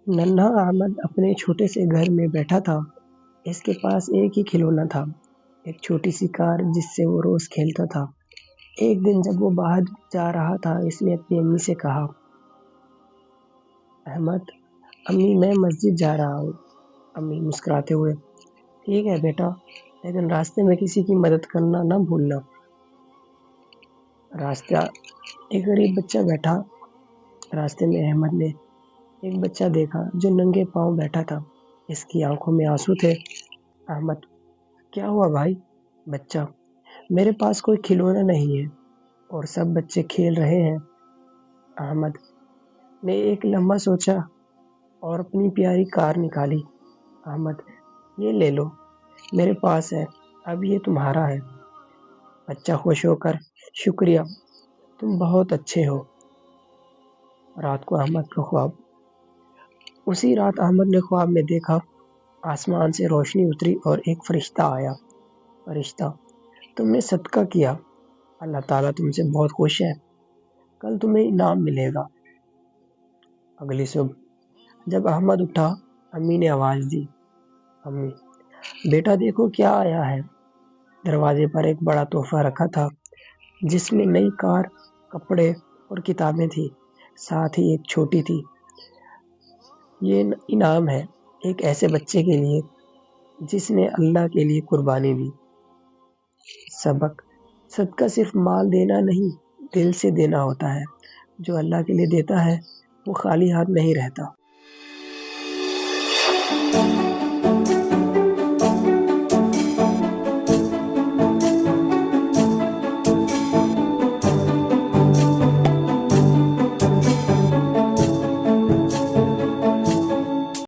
ننھا احمد اپنے چھوٹے سے گھر میں بیٹھا تھا۔ اس کے پاس ایک ہی کھلونا تھا، ایک چھوٹی سی کار جس سے وہ روز کھیلتا تھا۔ ایک دن جب وہ باہر جا رہا تھا، اس نے اپنی امی سے کہا، احمد، امی میں مسجد جا رہا ہوں۔ امی مسکراتے ہوئے، ٹھیک ہے بیٹا، لیکن راستے میں کسی کی مدد کرنا نہ بھولنا۔ ایک غریب بچہ بیٹھا۔ راستے میں احمد نے ایک بچہ دیکھا جو ننگے پاؤں بیٹھا تھا۔ اس کی آنکھوں میں آنسو تھے۔ احمد، کیا ہوا بھائی؟ بچہ، میرے پاس کوئی کھلونا نہیں ہے اور سب بچے کھیل رہے ہیں۔ احمد نے ایک لمحہ سوچا اور اپنی پیاری کار نکالی۔ احمد، یہ لے لو، میرے پاس ہے، اب یہ تمہارا ہے۔ بچہ خوش ہو کر، شکریہ، تم بہت اچھے ہو۔ رات کو احمد کا خواب۔ اسی رات احمد نے خواب میں دیکھا، آسمان سے روشنی اتری اور ایک فرشتہ آیا۔ فرشتہ، تم نے صدقہ کیا، اللہ تعالیٰ تم سے بہت خوش ہے، کل تمہیں انعام ملے گا۔ اگلی صبح جب احمد اٹھا، امی نے آواز دی، امی، بیٹا دیکھو کیا آیا ہے۔ دروازے پر ایک بڑا تحفہ رکھا تھا جس میں نئی کار، کپڑے اور کتابیں تھیں، ساتھ ہی ایک چھوٹی تھی۔ یہ انعام ہے ایک ایسے بچے کے لیے جس نے اللہ کے لیے قربانی دی۔ سبق: صدقہ صرف مال دینا نہیں، دل سے دینا ہوتا ہے۔ جو اللہ کے لیے دیتا ہے وہ خالی ہاتھ نہیں رہتا۔